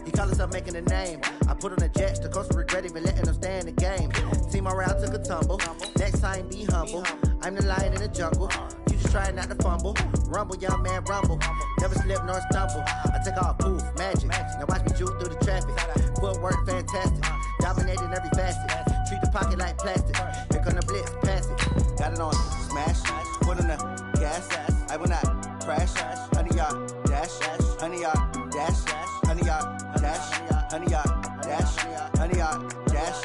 He call himself making a name. I put on the jets, the coast regret even letting them stay in the game. Team around took a tumble. Next time be humble. I'm the lion in the jungle. You just try not to fumble. Rumble, young man, rumble. Never slip nor stumble. I take off, poof, magic. Now watch me juke through the traffic. Footwork fantastic. Dominating every facet. Treat the pocket like plastic. Here come the blitz, pass it. Got it on smash. Put on the gas. I will not crash. Honey yard dash. Honey yard dash. Honey yard dash. Honey yard dash. Honey yard dash.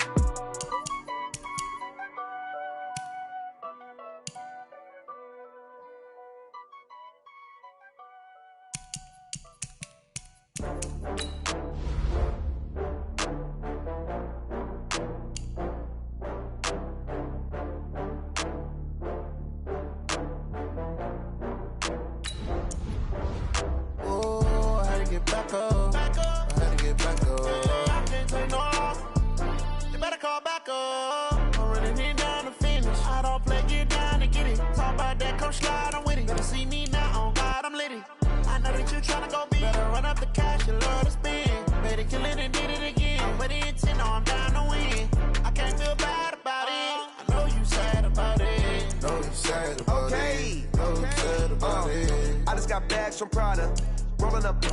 From Prada, rolling up.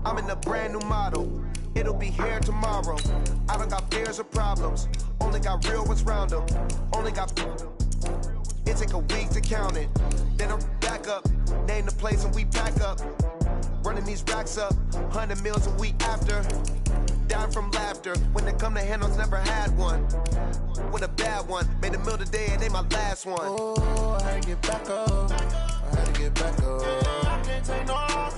I'm in a brand new model. It'll be here tomorrow. I don't got fears or problems. Only got real ones round them. Only got. It take a week to count it. Then I'm back up. Name the place and we pack up. Running these racks up. 100 meals a week after. Down from laughter. When they come to handles, never had one. With a bad one. Made a meal today and ain't my last one. Oh, I had to get back up. I had to get back up. I can't take no loss.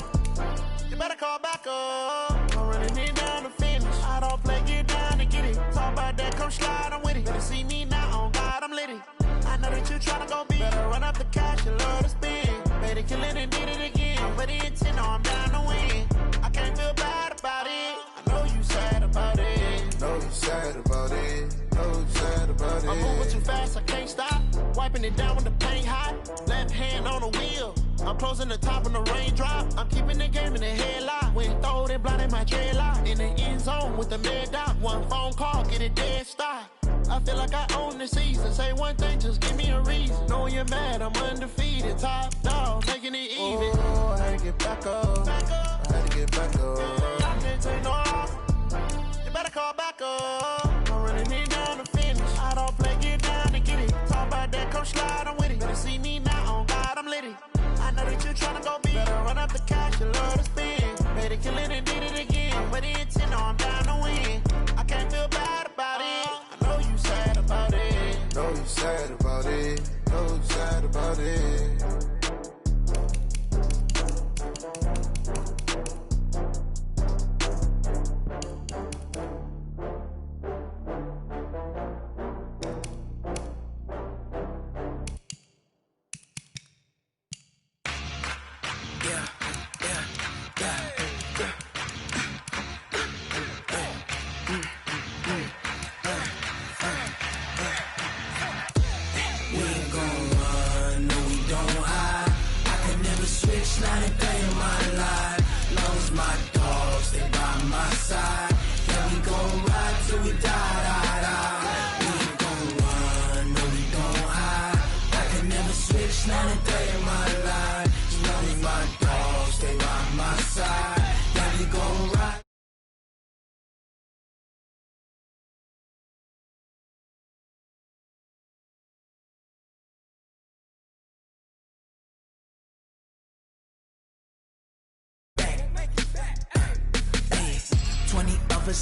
You better call back up. I'm running it down to finish. I don't play, get down to get it. Talk about that, come slide, I'm with it. Better see me now, on God, I'm litty. I know that you tryna go big. Better run up the cash, you love to spin. Better kill it and did it again. But the intent, no, I'm down to win. I can't feel bad about it. I know you sad about it. Know you sad about it. Know you sad about it. I'm moving too fast, I can't stop. Wiping it down with the paint hot. Left hand on the wheel. I'm closing the top when the raindrop. I'm keeping the game in the headlock. When throw it, blind in my dreadlock. In the end zone with the mad dot. One phone call, get it dead stop. I feel like I own the season. Say one thing, just give me a reason. Knowing you're mad, I'm undefeated. Top dog, making it even. Oh, I had to get back up. I had to get back up. I can't take no loss. You better call back up. I'm running it down to finish. I don't play, get down to get it. Talk about that, come slide, I'm with it. Better see me now, on God, I'm litty. I know that you tryna go big. Better run up the cash, you love to spin. Better kill it and did it again. But the intent, no, I'm down to win. I can't feel bad about it. I know you sad about it. Know you sad about it. Know you sad about it.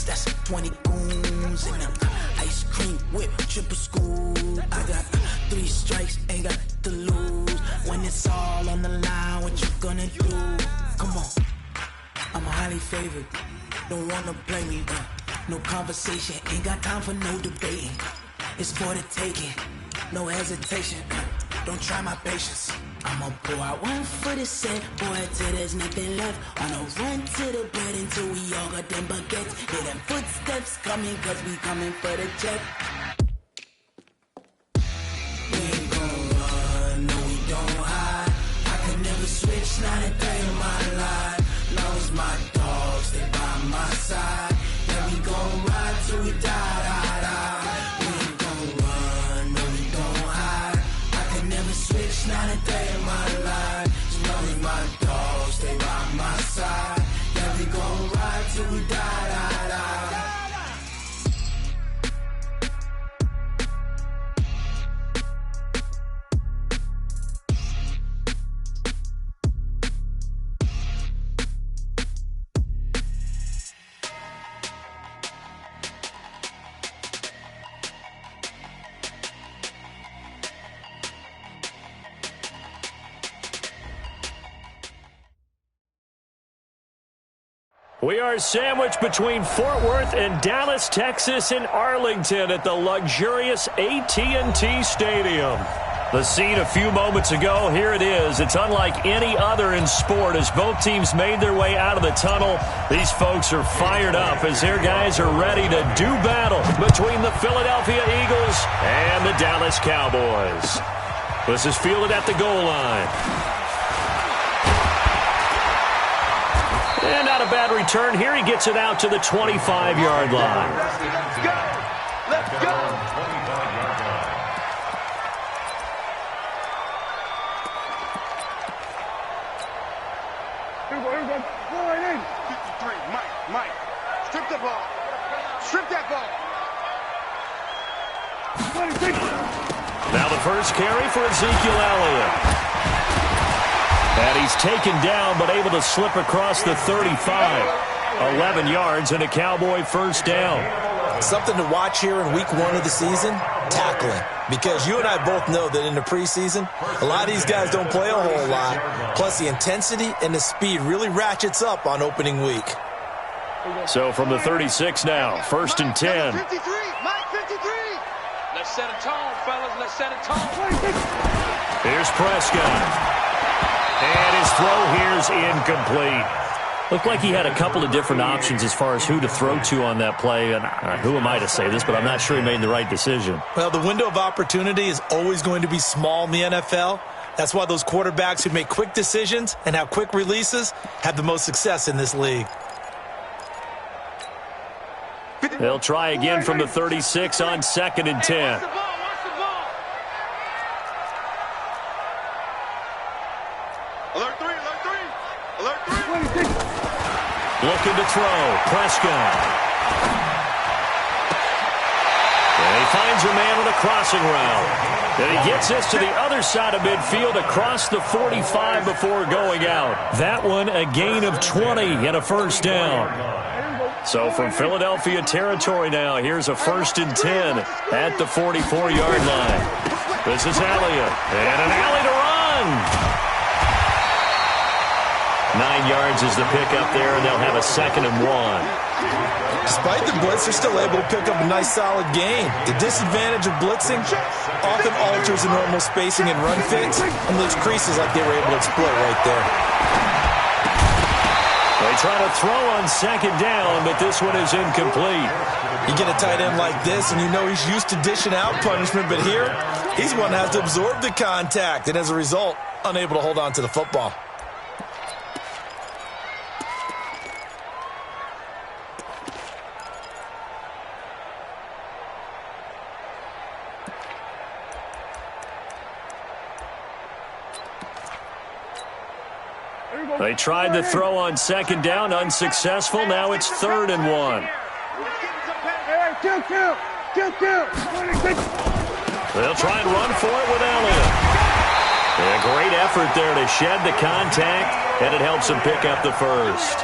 That's 20 goons and an ice cream whip, triple school. I got 3 strikes, ain't got to lose. When it's all on the line, what you gonna do? Come on, I'm highly favored. Don't wanna play me, no conversation. Ain't got time for no debating. It's for the taking, no hesitation. Don't try my patience. I'ma pour out one for the set, boy, till there's nothing left. On a run to the bed until we all got them baguettes. Hear them footsteps coming, cause we coming for the check. We ain't gon' run, no we don't hide. I could never switch, not a day in my life. Long as my dogs, they by We are sandwiched between Fort Worth and Dallas, Texas, and Arlington at the luxurious AT&T Stadium. The scene a few moments ago, here it is. It's unlike any other in sport as both teams made their way out of the tunnel. These folks are fired up as their guys are ready to do battle between the Philadelphia Eagles and the Dallas Cowboys. This is fielded at the goal line. And not a bad return here. He gets it out to the 25-yard line. Let's go! Let's go! Mike, strip the ball. Strip that ball. Now the first carry for Ezekiel Elliott. And he's taken down but able to slip across the 35. 11 yards and a Cowboy first down. Something to watch here in week 1 of the season, tackling. Because you and I both know that in the preseason, a lot of these guys don't play a whole lot. Plus the intensity and the speed really ratchets up on opening week. So from the 36 now, 1st and 10. 53, Mike, 53. Let's set a tone, fellas. Let's set a tone. Here's Prescott. And his throw here's incomplete. Looked like he had a couple of different options as far as who to throw to on that play. And who am I to say this, but I'm not sure he made the right decision. Well, the window of opportunity is always going to be small in the NFL. That's why those quarterbacks who make quick decisions and have quick releases have the most success in this league. They'll try again from the 36 on 2nd and 10. Alert 3, alert 3. Alert 3. Looking to throw. Prescott. And he finds a man on a crossing route. And he gets this to the other side of midfield across the 45 before going out. That one a gain of 20 and a first down. So from Philadelphia territory now, here's a 1st and 10 at the 44-yard line. This is Elliott. And an alley to run. 9 yards is the pickup there, and they'll have a 2nd and 1. Despite the blitz, they're still able to pick up a nice, solid gain. The disadvantage of blitzing often alters the normal spacing and run fits, and those creases like they were able to exploit right there. They try to throw on 2nd down, but this one is incomplete. You get a tight end like this, and you know he's used to dishing out punishment, but here, he's one that has to absorb the contact, and as a result, unable to hold on to the football. They tried to throw on 2nd down, unsuccessful. Now it's 3rd and 1. They'll try and run for it with Elliott. A great effort there to shed the contact, and it helps them pick up the first.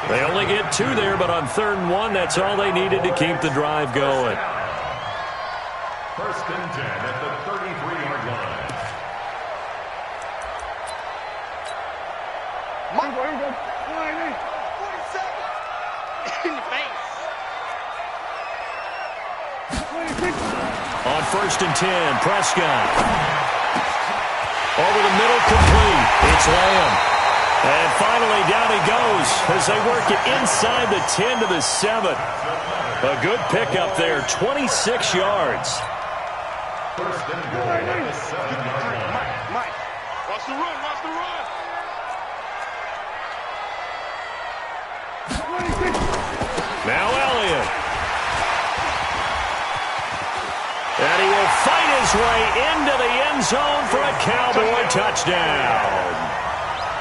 They only get 2 there, but on 3rd and 1, that's all they needed to keep the drive going. 1st and 10 at the 33-yard line. On 1st and 10, Prescott. Over the middle, complete. It's Lamb. And finally, down he goes as they work it inside the 10 to the 7. A good pickup there, 26 yards. 1st and goal at the 7-yard line. Mike, watch the run, watch the run. Now Elliott. And he will fight his way into the end zone for a Cowboy touchdown.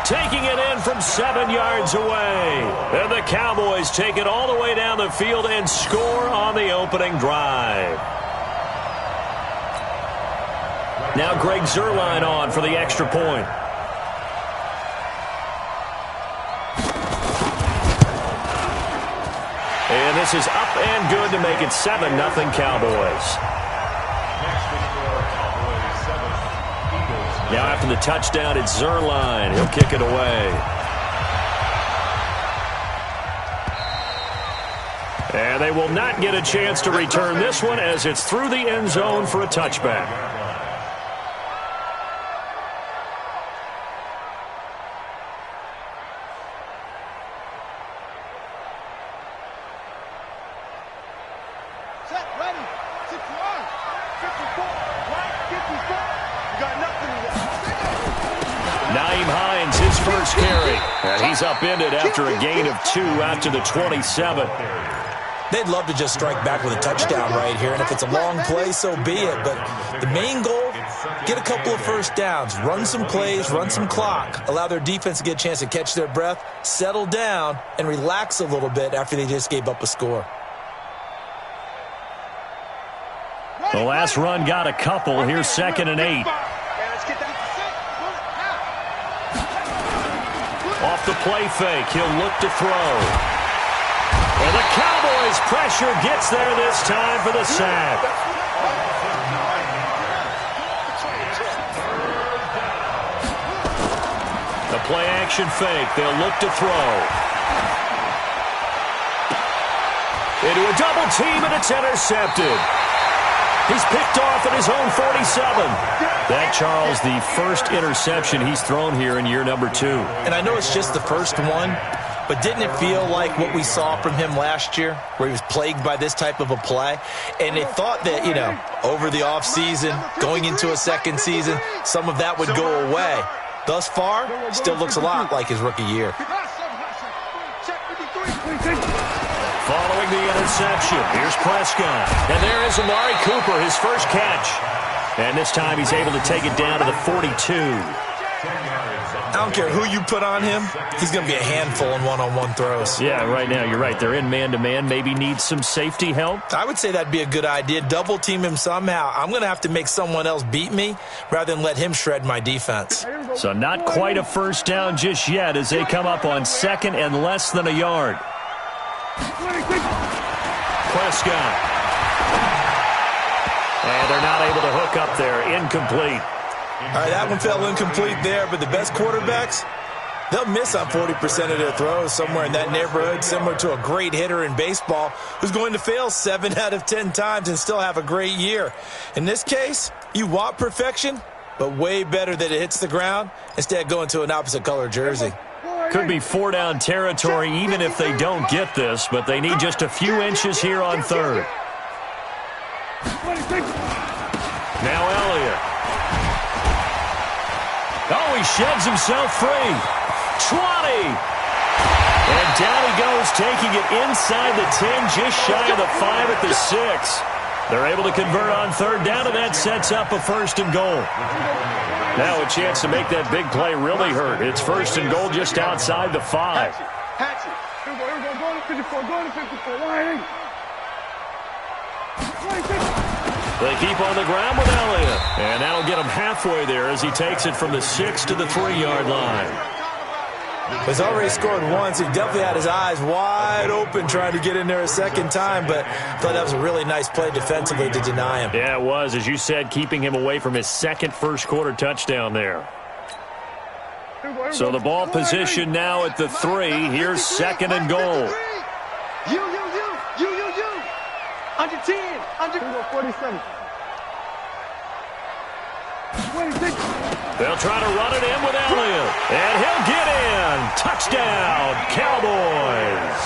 Taking it in from 7 yards away. And the Cowboys take it all the way down the field and score on the opening drive. Now Greg Zuerlein on for the extra point. And this is up and good to make it 7-0 Cowboys. Now after the touchdown, it's Zuerlein. He'll kick it away. And they will not get a chance to return this one as it's through the end zone for a touchback. Set, ready, 61, 54, right, 54. You got nothing to do. Naeem Hines, his first carry. And he's upended after a gain of 2 after the 27. They'd love to just strike back with a touchdown right here, and if it's a long play, so be it. But the main goal, get a couple of first downs, run some plays, run some clock, allow their defense to get a chance to catch their breath, settle down, and relax a little bit after they just gave up a score. The last run got a couple. Here's 2nd and 8. Off the play fake, he'll look to throw. And the Cowboys' pressure gets there this time for the sack. The play-action fake. They'll look to throw. Into a double team, and it's intercepted. He's picked off at his own 47. That, Charles, the first interception he's thrown here in year number 2. And I know it's just the first one, but didn't it feel like what we saw from him last year, where he was plagued by this type of a play? And they thought that, you know, over the offseason, going into a second season, some of that would go away. Thus far, still looks a lot like his rookie year. Following the interception, here's Prescott. And there is Amari Cooper, his first catch. And this time he's able to take it down to the 42. I don't care who you put on him, he's going to be a handful in one-on-one throws. Yeah, right now, you're right. They're in man-to-man. Maybe needs some safety help. I would say that'd be a good idea. Double team him somehow. I'm going to have to make someone else beat me rather than let him shred my defense. So not quite a first down just yet as they come up on 2nd and less than a yard. Prescott. And they're not able to hook up there. Incomplete. All right, that one fell incomplete there, but the best quarterbacks, they'll miss on 40% of their throws somewhere in that neighborhood, similar to a great hitter in baseball who's going to fail 7 out of 10 times and still have a great year. In this case, you want perfection, but way better that it hits the ground instead of going to an opposite color jersey. Could be 4-down territory even if they don't get this, but they need just a few inches here on 3rd. Now Elliott. Oh, he sheds himself free. 20. And down he goes, taking it inside the 10, just shy of the 5 at the 6. They're able to convert on 3rd down, and that sets up a 1st and goal. Now a chance to make that big play really hurt. It's 1st and goal just outside the 5. They keep on the ground with Elliott. And that'll get him halfway there as he takes it from the 6 to the 3-yard line. He's already scored once. He definitely had his eyes wide open trying to get in there a second time, but I thought that was a really nice play defensively to deny him. Yeah, it was. As you said, keeping him away from his second first-quarter touchdown there. So the ball position now at the 3. Here's 2nd and goal. You. Under 10. Under 47. They'll try to run it in with Elliott. And he'll get in. Touchdown, Cowboys.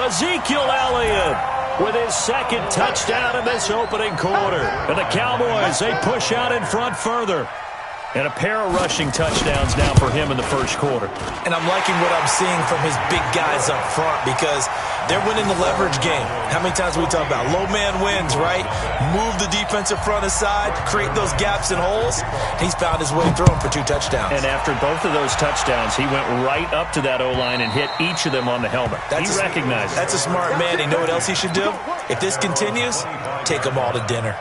Ezekiel Elliott with his 2nd touchdown in this opening quarter. And the Cowboys, they push out in front further. And a pair of rushing touchdowns now for him in the first quarter. And I'm liking what I'm seeing from his big guys up front because they're winning the leverage game. How many times we talk about low man wins, right? Move the defensive front aside, create those gaps and holes. He's found his way through them for 2 touchdowns. And after both of those touchdowns, he went right up to that O-line and hit each of them on the helmet. He recognized it. That's a smart man. You know what else he should do? If this continues, take them all to dinner.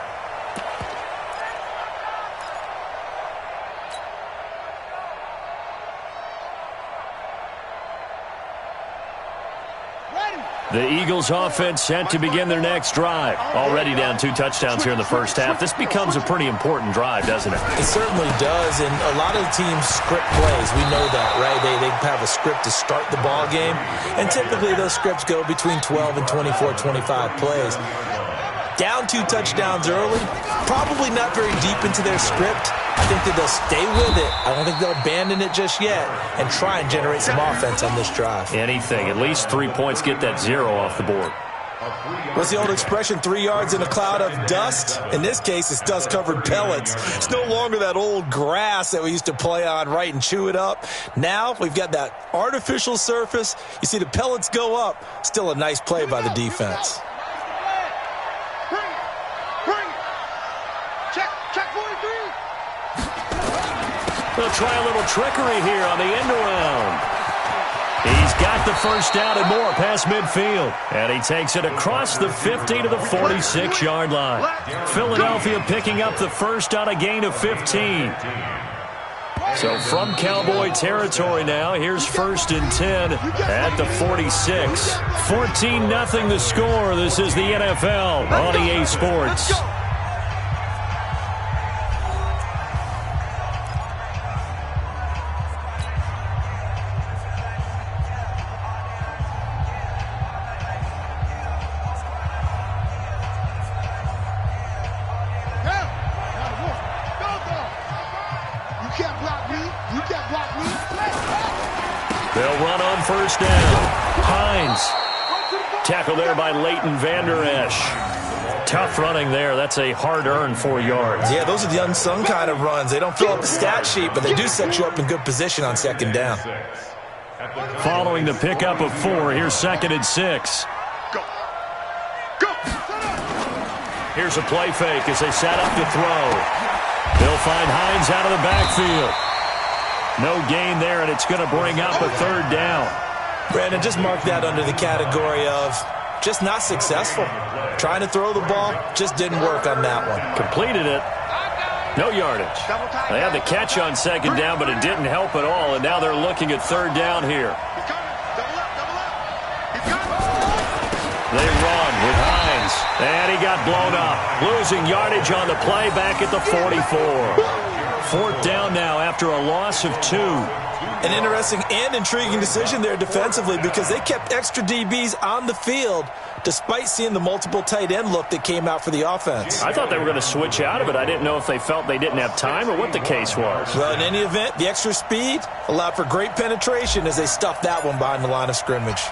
Ready. The Eagles offense set to begin their next drive. Already down 2 touchdowns here in the first half. This becomes a pretty important drive, doesn't it? It certainly does, and a lot of the teams script plays. We know that, right? They have a script to start the ball game, and typically those scripts go between 12 and 24, 25 plays. Down 2 touchdowns early, probably not very deep into their script. I think that they'll stay with it. I don't think they'll abandon it just yet and try and generate some offense on this drive. Anything. At least 3 points, get that 0 off the board. What's the old expression, 3 yards in a cloud of dust? In this case, it's dust-covered pellets. It's no longer that old grass that we used to play on, right, and chew it up. Now we've got that artificial surface. You see the pellets go up. Still a nice play by the defense. They'll try a little trickery here on the end around. He's got the first down and more past midfield. And he takes it across the 50 to the 46-yard line. Philadelphia picking up the first on a gain of 15. So from Cowboy territory now, here's 1st and 10 at the 46. 14-0 the score. This is the NFL on EA Sports. They'll run on first down. Hines. Tackle there by Leighton Vander Esch. Tough running there. That's a hard-earned 4 yards. Yeah, those are the unsung kind of runs. They don't fill up the stat sheet, but they do set you up in good position on 2nd down. Following the pickup of 4, here's 2nd and 6. Here's a play fake as they set up to throw. They'll find Hines out of the backfield. No gain there, and it's going to bring up a 3rd down. Brandon, just mark that under the category of just not successful. Trying to throw the ball, just didn't work on that one. Completed it. No yardage. They had the catch on 2nd down, but it didn't help at all, and now they're looking at 3rd down here. They run with Hines, and he got blown up. Losing yardage on the play back at the 44. 4th down now after a loss of 2. An interesting and intriguing decision there defensively because they kept extra DBs on the field despite seeing the multiple tight end look that came out for the offense. I thought they were going to switch out of it. I didn't know if they felt they didn't have time or what the case was. Well, in any event, the extra speed allowed for great penetration as they stuffed that one behind the line of scrimmage.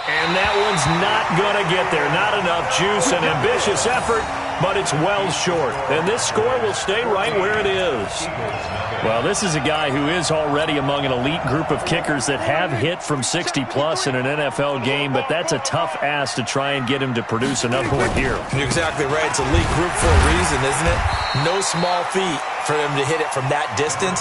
And that one's not going to get there. Not enough juice. An ambitious effort, but it's well short. And this score will stay right where it is. Well, this is a guy who is already among an elite group of kickers that have hit from 60-plus in an NFL game, but that's a tough ask to try and get him to produce another one here. You're exactly right. It's a elite group for a reason, isn't it? No small feat for him to hit it from that distance.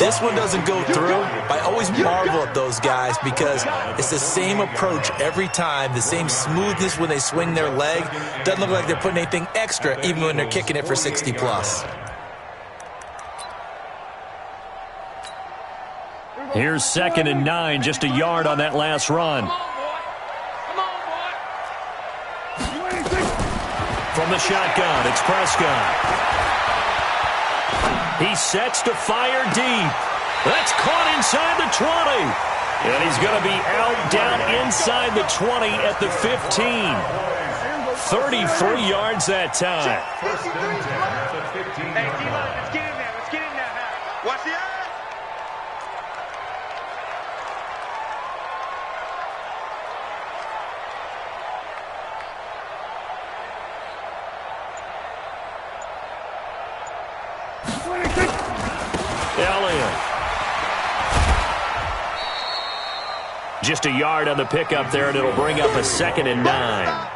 This one doesn't go through. I always marvel at those guys because it's the same approach every time, the same smoothness when they swing their leg. Doesn't look like they're putting anything extra even when they're kicking it for 60-plus. Here's 2nd and 9, just a yard on that last run. From the shotgun, it's Prescott. He sets to fire deep. That's caught inside the 20. And he's going to be out down inside the 20 at the 15. 33 yards that time. Hey, D-line, let's get in there. Let's get in there now. Watch the eye. Elliott. Just a yard on the pickup there, and it'll bring up a 2nd and 9.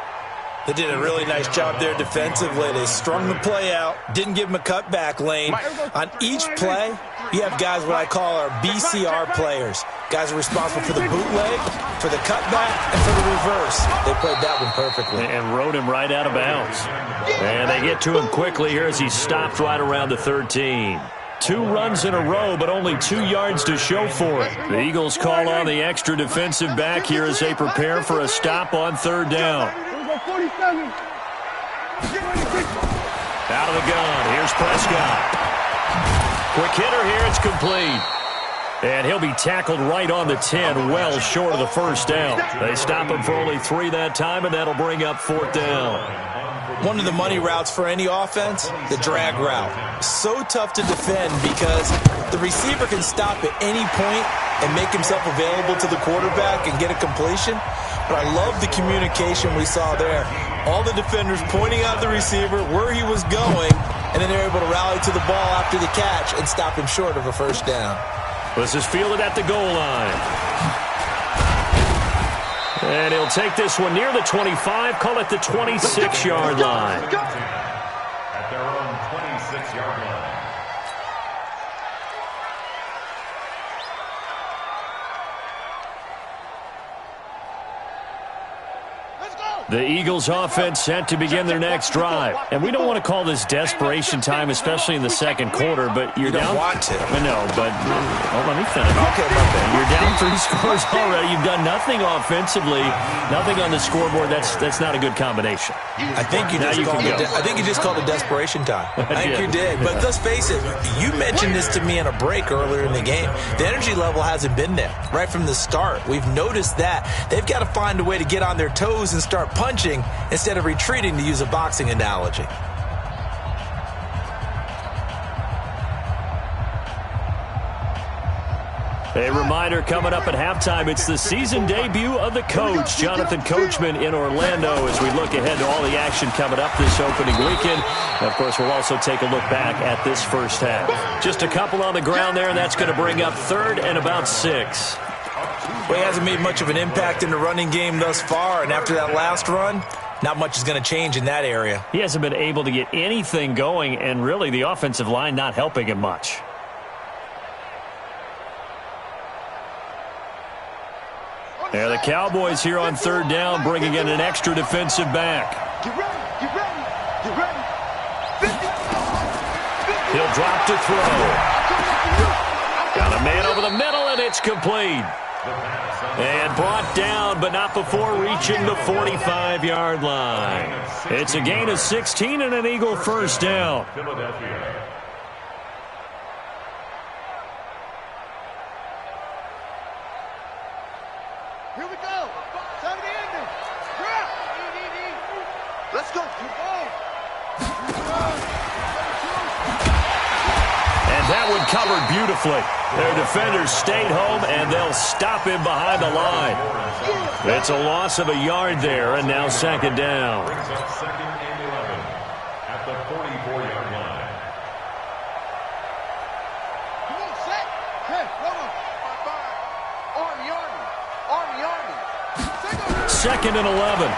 They did a really nice job there defensively. They strung the play out, didn't give him a cutback lane. On each play, you have guys what I call our BCR players. Guys are responsible for the bootleg, for the cutback, and for the reverse. They played that one perfectly. And rode him right out of bounds. And they get to him quickly here as he stopped right around the 13. 2 runs in a row, but only 2 yards to show for it. The Eagles call on the extra defensive back here as they prepare for a stop on 3rd down. Out of the gun, here's Prescott. Quick hitter here, it's complete. And he'll be tackled right on the 10, well short of the 1st down. They stop him for only 3 that time, and that'll bring up 4th down. One of the money routes for any offense, the drag route. So tough to defend because the receiver can stop at any point and make himself available to the quarterback and get a completion. But I love the communication we saw there. All the defenders pointing out the receiver, where he was going, and then they're able to rally to the ball after the catch and stop him short of a 1st down. This is fielded at the goal line. And he'll take this one near the 25, call it the 26-yard line. At their own 26-yard line. The Eagles offense set to begin their next drive. And we don't want to call this desperation time, especially in the 2nd quarter, but you're down. You don't want to. I know, but let me finish. Okay, my bad. You're down 3 scores already. You've done nothing offensively, nothing on the scoreboard. That's not a good combination. I think you just called it desperation time. I think you did. But let's face it, you mentioned this to me in a break earlier in the game. The energy level hasn't been there right from the start. We've noticed that. They've got to find a way to get on their toes and start punching instead of retreating, to use a boxing analogy. A reminder coming up at halftime, it's the season debut of the coach, Jonathan Coachman, in Orlando, as we look ahead to all the action coming up this opening weekend. And of course, we'll also take a look back at this 1st half. Just a couple on the ground there, and that's going to bring up 3rd and about 6. Well, he hasn't made much of an impact in the running game thus far, and after that last run, not much is going to change in that area. He hasn't been able to get anything going, and really the offensive line not helping him much. Yeah, the Cowboys here on 3rd down, bringing in an extra defensive back. Get ready, get ready, get ready. 50. He'll drop to throw. Got a man over the middle, and it's complete. And brought down, but not before reaching the 45-yard line. It's a gain of 16 and an Eagle 1st down. Here we go. Time to end it. Let's go. And that one covered beautifully. Their defenders stayed home, and they'll stop him behind the line. It's a loss of a yard there, and now 2nd down. Brings up 2nd and 11 at the 44-yard line. Come on, set. Hey, come on. Army, army. Army, army. 2nd and 11.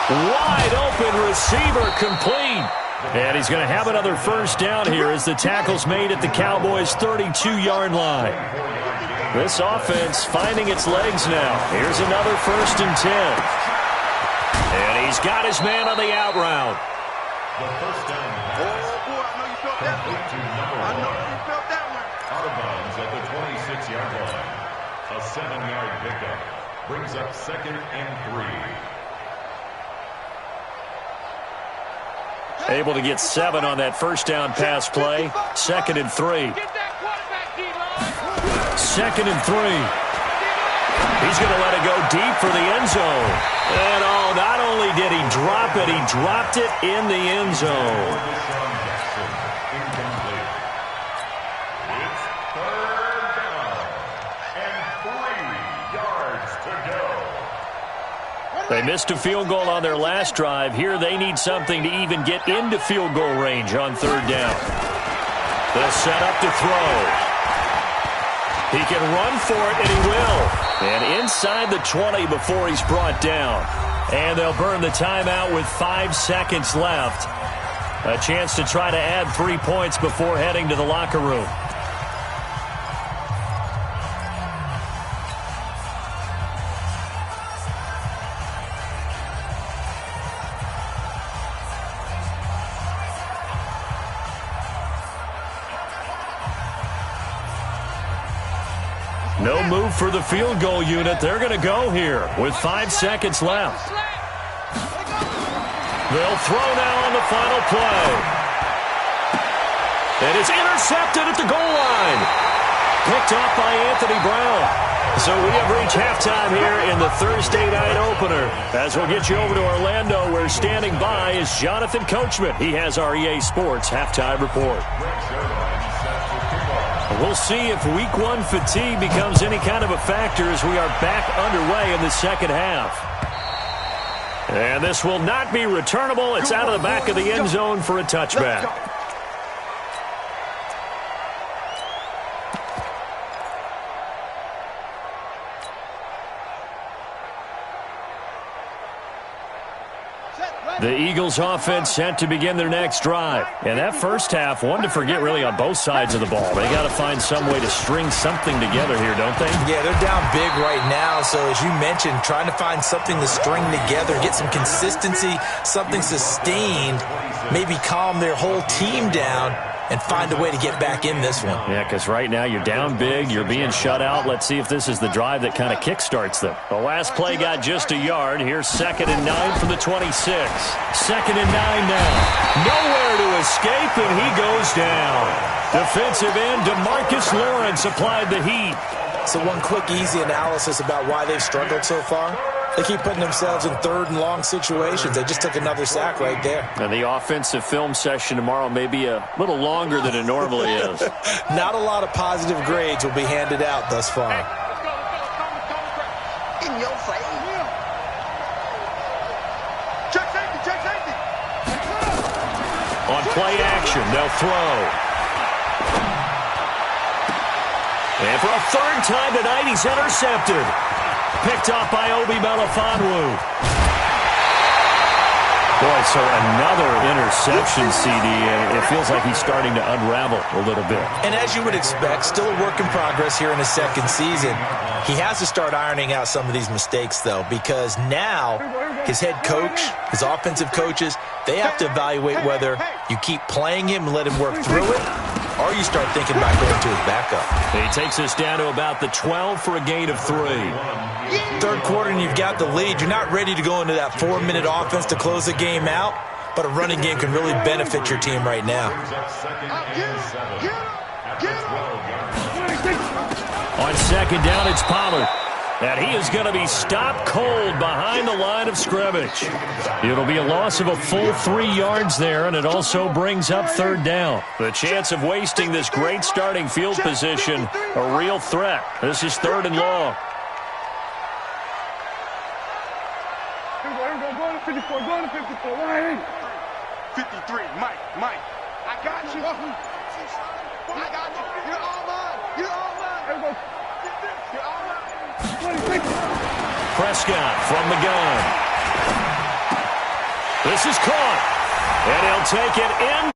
Wide open receiver, complete. And he's going to have another 1st down here as the tackle's made at the Cowboys' 32-yard line. This offense finding its legs now. Here's another 1st and 10. And he's got his man on the out route. The 1st down pass. Oh, boy, I know you felt that one. I know you felt that one. Out of bounds at the 26-yard line. A 7-yard pickup brings up 2nd and 3. Able to get 7 on that 1st down pass play. 2nd and 3. 2nd and 3. He's going to let it go deep for the end zone. And not only did he drop it, he dropped it in the end zone. It's 3rd down and 3 yards to go. They missed a field goal on their last drive. Here they need something to even get into field goal range on 3rd down. They'll set up to throw. He can run for it, and he will. And inside the 20 before he's brought down. And they'll burn the timeout with 5 seconds left. A chance to try to add 3 points before heading to the locker room. No move for the field goal unit. They're going to go here with 5 seconds left. They'll throw now on the final play. And it's intercepted at the goal line. Picked off by Anthony Brown. So we have reached halftime here in the Thursday night opener. As we'll get you over to Orlando, where standing by is Jonathan Coachman. He has our EA Sports halftime report. We'll see if Week 1 fatigue becomes any kind of a factor as we are back underway in the second half. And this will not be returnable. It's out of the back of the end zone for a touchback. The Eagles offense set to begin their next drive. And that first half, one to forget really on both sides of the ball. They got to find some way to string something together here, don't they? Yeah, they're down big right now. So as you mentioned, trying to find something to string together, get some consistency, something sustained, maybe calm their whole team down and find a way to get back in this one. Yeah, because right now you're down big, you're being shut out. Let's see if this is the drive that kind of kickstarts them. The last play got just a yard. Here's 2nd and 9 from the 26. 2nd and 9 now. Nowhere to escape, and he goes down. Defensive end DeMarcus Lawrence applied the heat. So one quick, easy analysis about why they've struggled so far. They keep putting themselves in 3rd and long situations. They just took another sack right there. And the offensive film session tomorrow may be a little longer than it normally is. Not a lot of positive grades will be handed out thus far. In your face. Check safety, check safety. On play action, they'll throw. And for a 3rd time tonight, he's intercepted. Picked off by Obi Melifonwu. Boy, so another interception, CD. It feels like he's starting to unravel a little bit. And as you would expect, still a work in progress here in his 2nd season. He has to start ironing out some of these mistakes, though, because now his head coach, his offensive coaches, they have to evaluate whether you keep playing him and let him work through it, or you start thinking about going to his backup. He takes us down to about the 12 for a gain of 3. 3rd quarter and you've got the lead. You're not ready to go into that 4-minute offense to close the game out, but a running game can really benefit your team right now. On 2nd down, it's Pollard. And he is going to be stopped cold behind the line of scrimmage. It'll be a loss of a full 3 yards there, and it also brings up 3rd down. The chance of wasting this great starting field position, a real threat. This is 3rd and long. Go to 54, go to 54. 53, Mike. I got you. I got you. You're all mine. You're all mine. You're all mine. Prescott from the gun. This is caught. And he'll take it in.